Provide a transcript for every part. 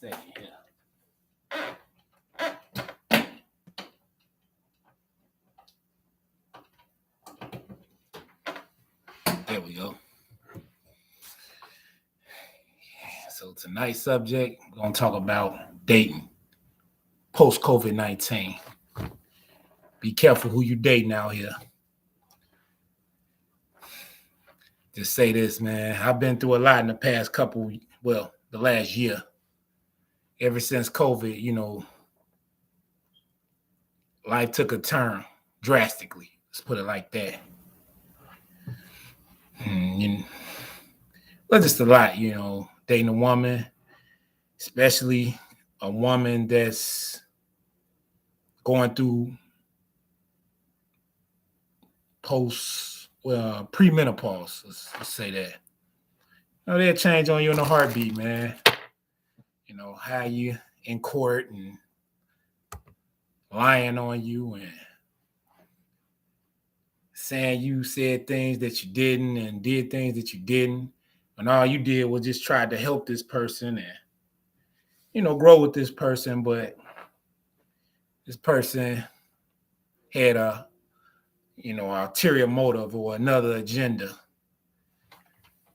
Stay here. There we go. So tonight's subject, we're going to talk about dating post-COVID-19. Be careful who you dating out here. Just say this, man. I've been through a lot in the past the last year. Ever since COVID, life took a turn drastically. Let's put it like that. Well, just a lot, dating a woman, especially a woman that's going through premenopause. Let's say that. They'll change on you in a heartbeat, man. How you in court and lying on you and saying you said things that you didn't and did things that you didn't. And all you did was just try to help this person and, grow with this person. But this person had a ulterior motive or another agenda.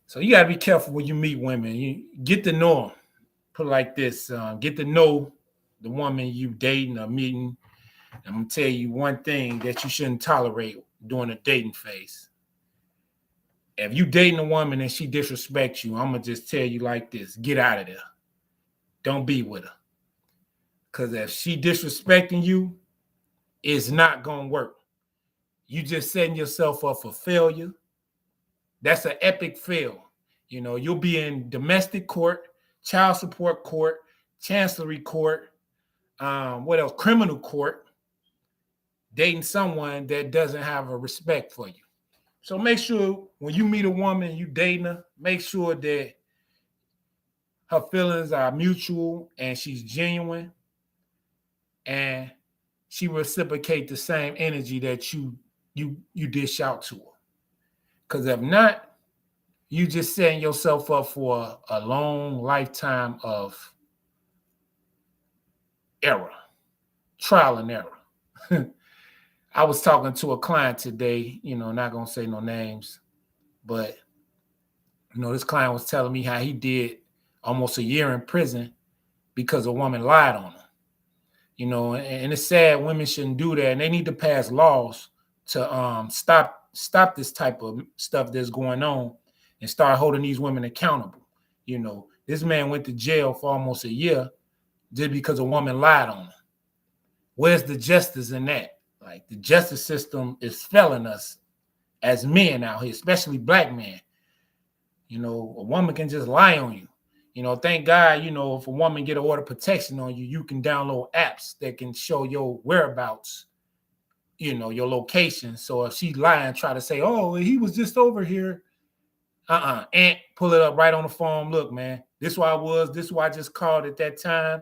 So you got to be careful when you meet women. You get to know them. Put it like this. Get to know the woman you dating or meeting. I'm going to tell you one thing that you shouldn't tolerate during the dating phase. If you dating a woman and she disrespects you, I'm going to just tell you like this. Get out of there. Don't be with her. Because if she disrespecting you, it's not going to work. You just setting yourself up for failure. That's an epic fail. You'll be in domestic court, child support court, chancellery court, what else? Criminal court, dating someone that doesn't have a respect for you. So make sure when you meet a woman, you dating her, make sure that her feelings are mutual and she's genuine and she reciprocate the same energy that you dish out to her. Because if not, you just setting yourself up for a long lifetime of error, trial and error. I was talking to a client today, not going to say no names, but, this client was telling me how he did almost a year in prison because a woman lied on him. And it's sad women shouldn't do that. And they need to pass laws to stop this type of stuff that's going on and start holding these women accountable. This man went to jail for almost a year just because a woman lied on him. Where's the justice in that? Like, the justice system is failing us as men out here, especially black men. A woman can just lie on you. Thank God, if a woman get an order of protection on you, you can download apps that can show your whereabouts, your location. So if she's lying, try to say, oh, he was just over here. And pull it up right on the phone. Look, man, this is where I was. This is why I just called at that time.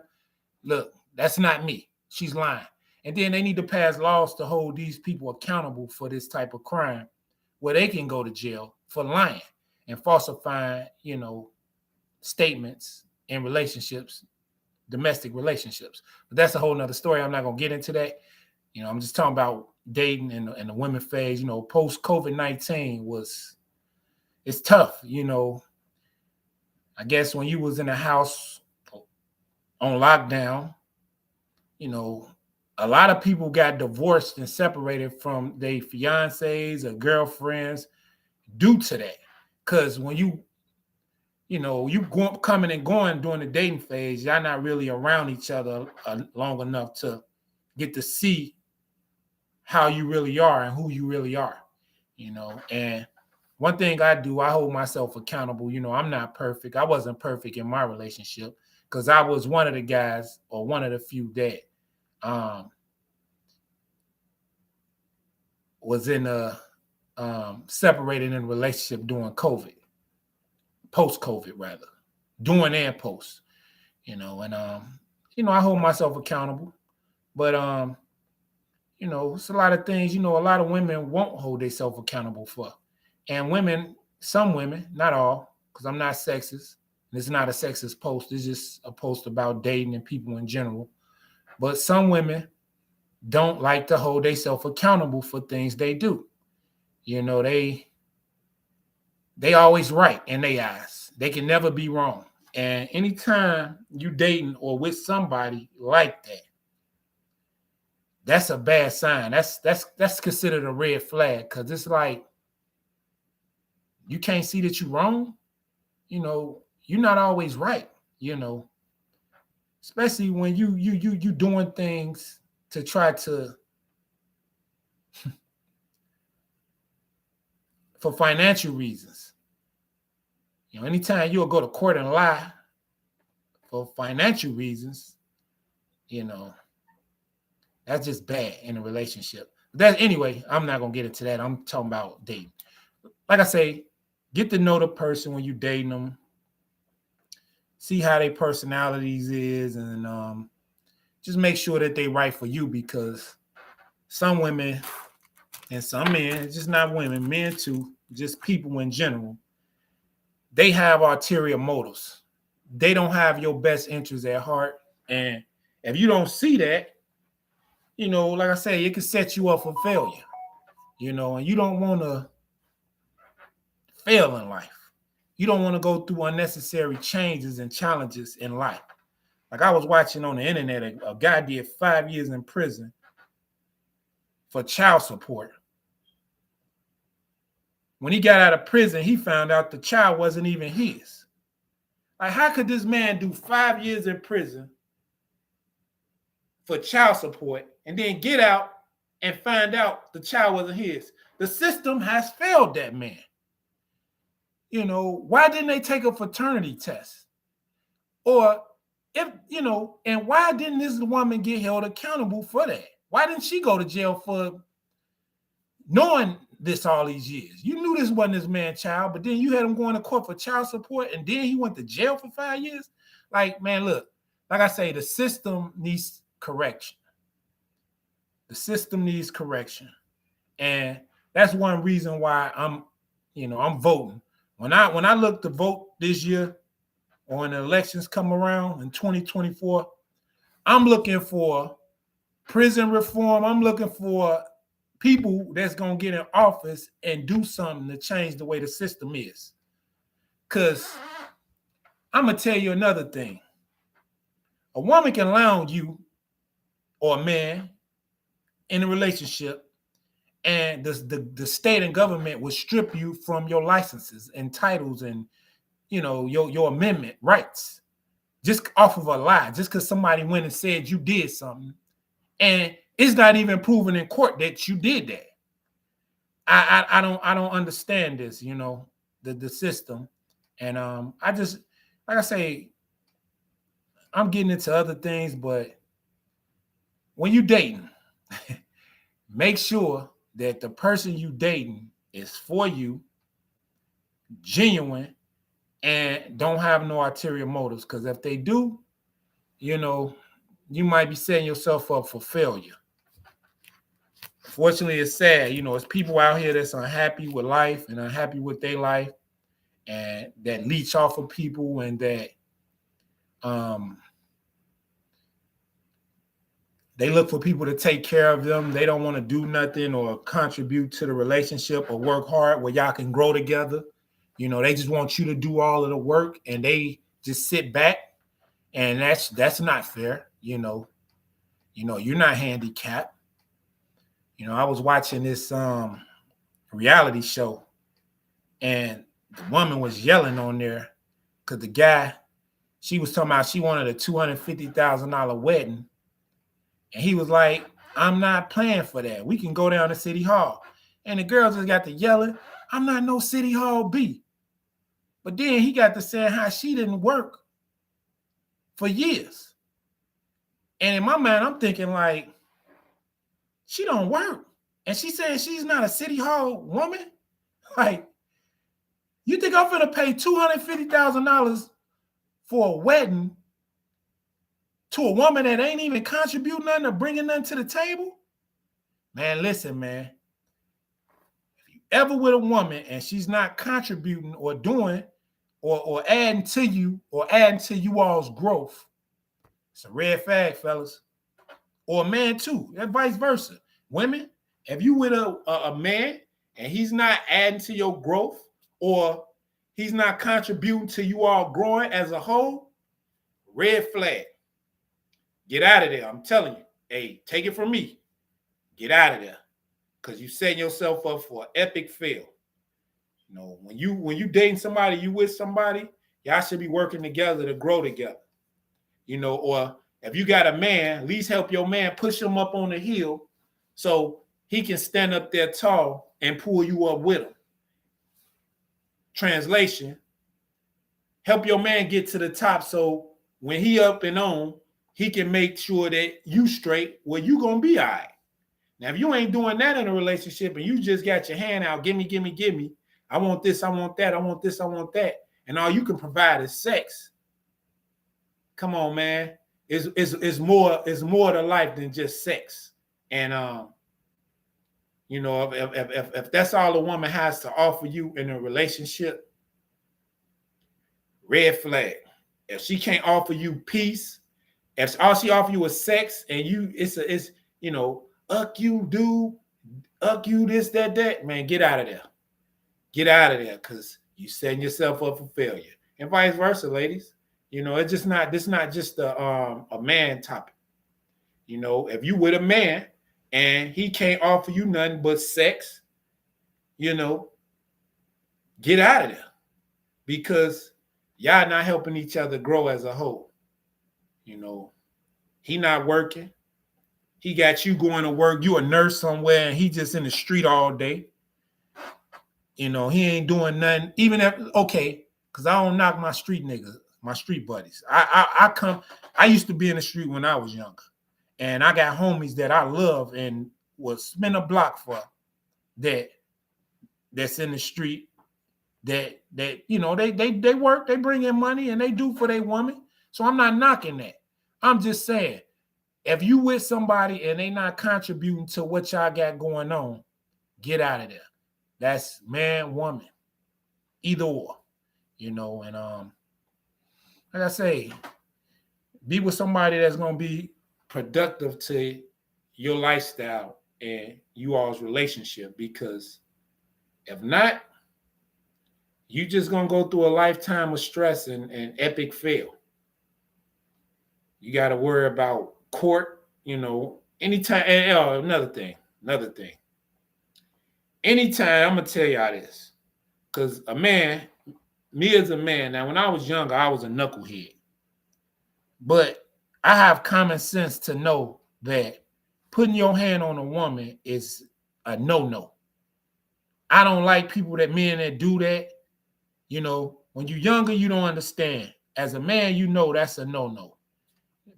Look, that's not me. She's lying. And then they need to pass laws to hold these people accountable for this type of crime where they can go to jail for lying and falsifying, statements in relationships, domestic relationships. But that's a whole nother story. I'm not going to get into that. I'm just talking about dating and the women phase. Post-COVID-19 it's tough. I guess when you was in a house on lockdown, a lot of people got divorced and separated from their fiancés or girlfriends due to that. Because when you coming and going during the dating phase, y'all not really around each other long enough to get to see how you really are and who you really are, And one thing I do, I hold myself accountable. I'm not perfect. I wasn't perfect in my relationship because I was one of the guys or one of the few that was in a separated in a relationship during COVID, post-COVID rather, during and post, and I hold myself accountable, but it's a lot of things, a lot of women won't hold themselves accountable for, and some women, not all, because I'm not sexist, And it's not a sexist post. It's just a post about dating and people in general. But some women don't like to hold themselves accountable for things they do. You know, they always right in their eyes. They can never be wrong. And anytime you dating or with somebody like that, that's a bad sign. That's considered a red flag, because it's like, you can't see that you're wrong. You know, you're not always right. You know, especially when you doing things to try to for financial reasons. You know, anytime you'll go to court and lie for financial reasons, you know, that's just bad in a relationship. That anyway, I'm not gonna get into that. I'm talking about dating. Like I say, get to know the person when you dating them. See how their personalities is, and just make sure that they right for you, because some women and some men, just not women, men too, just people in general, they have ulterior motives. They don't have your best interests at heart. And if you don't see that, you know, like I say, it can set you up for failure, you know, and you don't want to fail in life. You don't want to go through unnecessary changes and challenges in life. Like I was watching on the internet, a guy did 5 years in prison for child support. When he got out of prison, he found out the child wasn't even his. Like, how could this man do 5 years in prison for child support and then get out and find out the child wasn't his? The system has failed that man. You know, why didn't they take a paternity test? Or if, you know, and why didn't this woman get held accountable for that? Why didn't she go to jail for knowing this all these years? You knew this wasn't this man's child, but then you had him going to court for child support, and then he went to jail for 5 years. Like, man, look, like I say, the system needs correction. The system needs correction. And that's one reason why I'm voting. When I look to vote this year, or when the elections come around in 2024, I'm looking for prison reform. I'm looking for people that's going to get in office and do something to change the way the system is. Because I'm going to tell you another thing. A woman can lie on you, or a man, in a relationship, and the state and government will strip you from your licenses and titles and, you know, your amendment rights, just off of a lie, just because somebody went and said you did something, and it's not even proven in court that you did that. I don't understand this, you know, the system. And I just, like I say, I'm getting into other things, but when you dating, make sure that the person you dating is for you, genuine, and don't have no ulterior motives. Because if they do, you know, you might be setting yourself up for failure. Fortunately, it's sad. You know, it's people out here that's unhappy with life and unhappy with their life, and that leech off of people, and that they look for people to take care of them. They don't want to do nothing or contribute to the relationship or work hard where y'all can grow together. You know, they just want you to do all of the work, and they just sit back, and that's not fair. You know, you're not handicapped. You know, I was watching this reality show, and the woman was yelling on there because the guy, she was talking about she wanted a $250,000 wedding. And he was like, I'm not playing for that. We can go down to City Hall. And the girl just got to yelling, I'm not no City Hall B. But then he got to saying how she didn't work for years. And in my mind, I'm thinking like, she don't work. And she said she's not a City Hall woman. Like, you think I'm gonna pay $250,000 for a wedding to a woman that ain't even contributing nothing or bringing nothing to the table? Man, listen, man. If you ever with a woman and she's not contributing or doing or adding to you or adding to you all's growth, it's a red flag, fellas. Or a man too, and vice versa. Women, if you with a man and he's not adding to your growth or he's not contributing to you all growing as a whole, red flag. Get out of there. I'm telling you. Hey, take it from me. Get out of there. Because you setting yourself up for an epic fail. You know, when you dating somebody, you with somebody, y'all should be working together to grow together. You know, or if you got a man, at least help your man push him up on the hill so he can stand up there tall and pull you up with him. Translation, help your man get to the top so when he up and on, he can make sure that you straight, well, you going to be all right. Now, if you ain't doing that in a relationship and you just got your hand out, give me, I want this, I want that, I want this, I want that, and all you can provide is sex. Come on, man. It's more to life than just sex. And you know, if that's all a woman has to offer you in a relationship, red flag. If she can't offer you peace, if all she offer you is sex, and it's you know, you do, you this, that, man, get out of there. Get out of there, because you setting yourself up for failure. And vice versa, ladies. You know, it's just not, this not just a man topic. You know, if you with a man and he can't offer you nothing but sex, you know, get out of there, because y'all not helping each other grow as a whole. You know, he not working. He got you going to work. You a nurse somewhere and he just in the street all day. You know, he ain't doing nothing. Even if, okay, because I don't knock my street niggas, my street buddies. I used to be in the street when I was younger. And I got homies that I love and will spin a block for that's in the street that you know, they work, they bring in money and they do for their woman. So I'm not knocking that. I'm just saying, if you with somebody and they not contributing to what y'all got going on, get out of there. That's man, woman, either or, you know. And like I say, be with somebody that's gonna be productive to your lifestyle and you all's relationship, because if not, you just gonna go through a lifetime of stress and epic fail. You got to worry about court, you know, anytime. And another thing. Anytime, I'm gonna tell y'all this, because a man, me as a man, now when I was younger, I was a knucklehead, but I have common sense to know that putting your hand on a woman is a no-no. I don't like people that do that. You know, when you're younger, you don't understand. As a man, you know that's a no-no.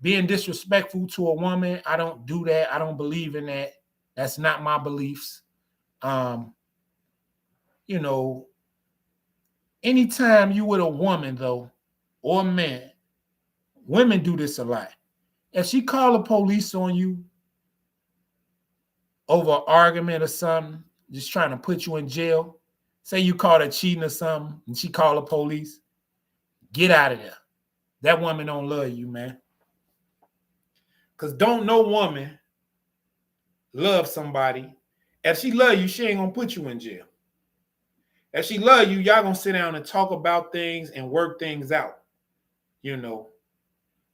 Being disrespectful to a woman, I don't do that. I don't believe in that. That's not my beliefs. You know, anytime you with a woman though, or a man, women do this a lot. If she call the police on you over an argument or something, just trying to put you in jail, say you caught her cheating or something, and she call the police, get out of there. That woman don't love you, man. Because don't no woman love somebody. If she love you, she ain't going to put you in jail. If she love you, y'all going to sit down and talk about things and work things out, you know.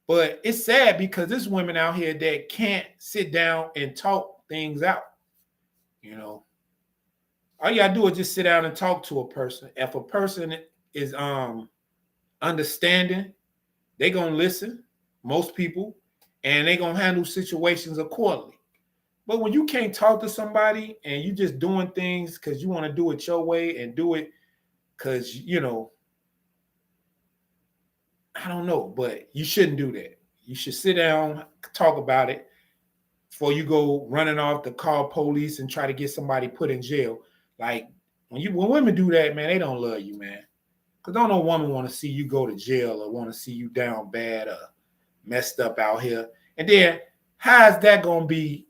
But it's sad because there's women out here that can't sit down and talk things out, you know. All you got to do is just sit down and talk to a person. If a person is understanding, they going to listen, most people, and they going to handle situations accordingly. But when you can't talk to somebody and you just doing things because you want to do it your way and do it because, you know, I don't know, but you shouldn't do that. You should sit down, talk about it before you go running off to call police and try to get somebody put in jail. Like when women do that, man, they don't love you, man. Because don't no woman want to see you go to jail or want to see you down bad or messed up out here. And then how is that going to be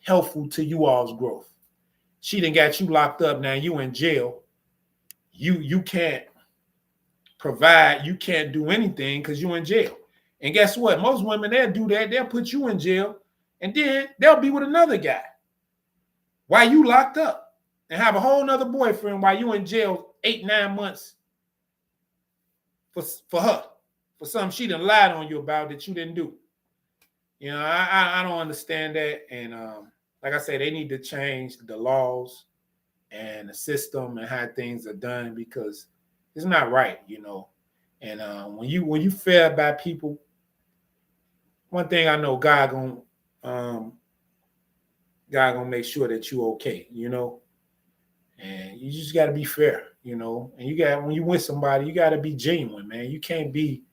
helpful to you all's growth? She done got you locked up. Now you in jail. You can't provide, you can't do anything because you're in jail. And guess what? Most women, they'll do that. They'll put you in jail, and then they'll be with another guy while you locked up and have a whole nother boyfriend while you in jail 8-9 months for her, for something she done lied on you about that you didn't do. You know, I don't understand that. And like I said, they need to change the laws and the system and how things are done, because it's not right, you know. And when you fail by people, one thing I know, God gonna make sure that you okay, you know. And you just got to be fair, you know. And when you with somebody, you got to be genuine, man. You can't be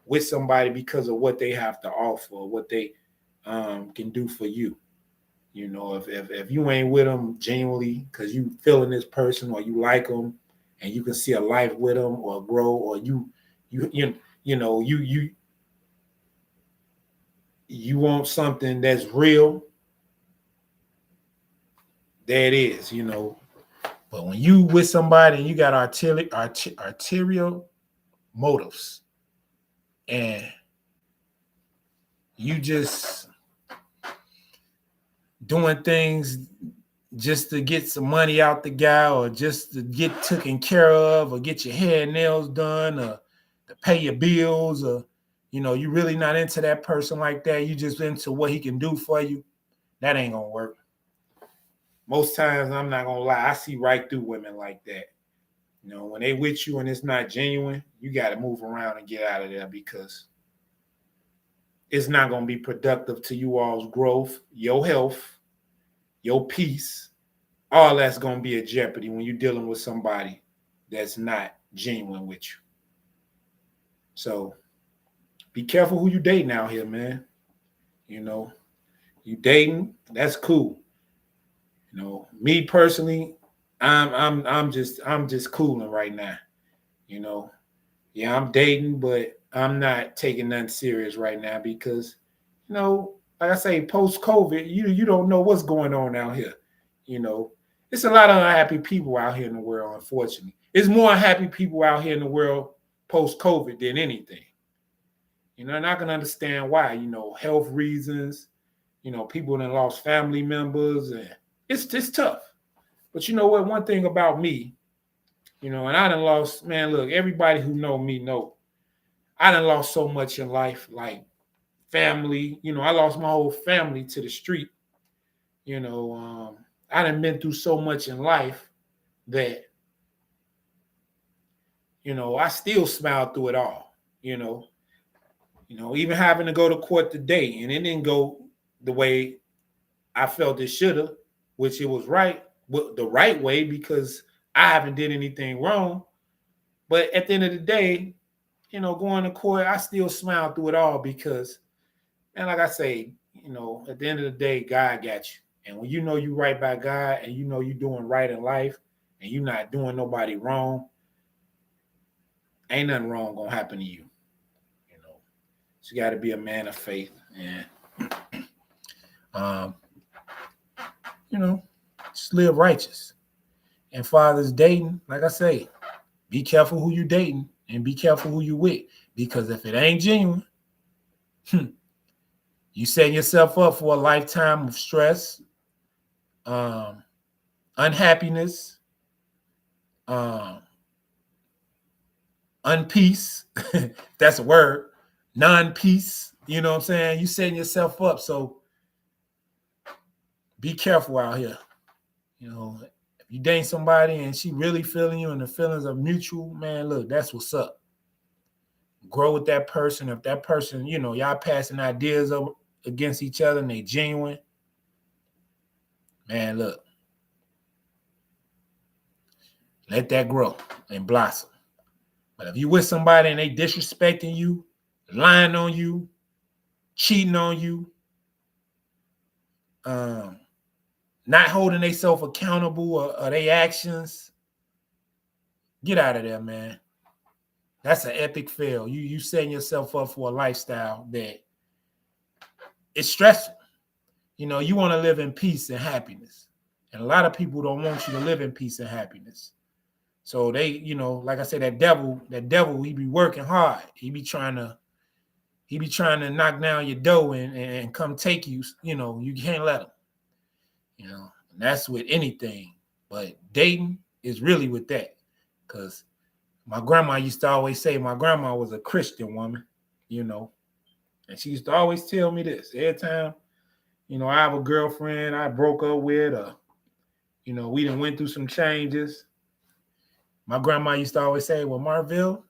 with somebody because of what they have to offer, or what they can do for you. You know, if you ain't with them genuinely because you feeling this person, or you like them, and you can see a life with them or grow, or you know you want something that's real, there it is, you know. But when you with somebody and you got arterial motives, and you just doing things just to get some money out the guy, or just to get taken care of, or get your hair and nails done, or to pay your bills, or you know, you really not into that person like that. You just into what he can do for you. That ain't gonna work. Most times, I'm not gonna lie, I see right through women like that. You know, when they with you and it's not genuine, you got to move around and get out of there, because it's not gonna be productive to you all's growth, your health, your peace. All that's gonna be a jeopardy when you're dealing with somebody that's not genuine with you. So be careful who you dating out here, man. You know, you dating, that's cool. You know, me personally, I'm just cooling right now. You know, yeah, I'm dating, but I'm not taking nothing serious right now, because, you know, like I say, post COVID, you don't know what's going on out here. You know, it's a lot of unhappy people out here in the world. Unfortunately, it's more unhappy people out here in the world post COVID than anything. You know, and I can understand why. You know, health reasons. You know, people that lost family members, and it's tough. But you know what? One thing about me, you know, and I done lost, man, look, everybody who know me know I done lost so much in life, like family. You know, I lost my whole family to the street. You know, I done been through so much in life that, you know, I still smile through it all. Even having to go to court today, and it didn't go the way I felt it should have, which it was right, the right way, because I haven't did anything wrong. But at the end of the day, you know, going to court, I still smile through it all, because, and like I say, you know, at the end of the day, God got you. And when you know you right by God, and you know you're doing right in life, and you're not doing nobody wrong, ain't nothing wrong gonna happen to you. You know, so you got to be a man of faith, and you know, just live righteous. And fathers dating, like I say, be careful who you dating, and be careful who you with, because if it ain't genuine, you setting yourself up for a lifetime of stress, unhappiness, unpeace. That's a word. Non-peace. You know what I'm saying? You setting yourself up. So be careful out here. You know, if you date somebody and she really feeling you and the feelings are mutual, man, look, that's what's up. Grow with that person. If that person, you know, y'all passing ideas against each other and they genuine, man, look, let that grow and blossom. But if you with somebody and they disrespecting you, lying on you, cheating on you, not holding themselves accountable or their actions, get out of there, man. That's an epic fail. You setting yourself up for a lifestyle that is stressful. You know, you want to live in peace and happiness. And a lot of people don't want you to live in peace and happiness. So they, like I said, that devil, he be working hard. He be trying to knock down your door and come take you. You can't let him. And that's with anything. But dating is really with that. Because my grandma used to always say, my grandma was a Christian woman, and she used to always tell me this every time, I have a girlfriend I broke up with, or, we done went through some changes. My grandma used to always say, well, Marville,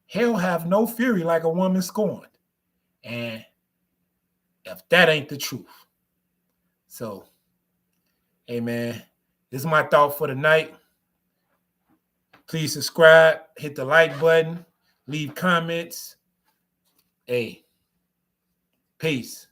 hell have no fury like a woman scorned. And if that ain't the truth. So, hey, man, this is my thought for the night. Please subscribe, hit the like button, leave comments. Hey, peace.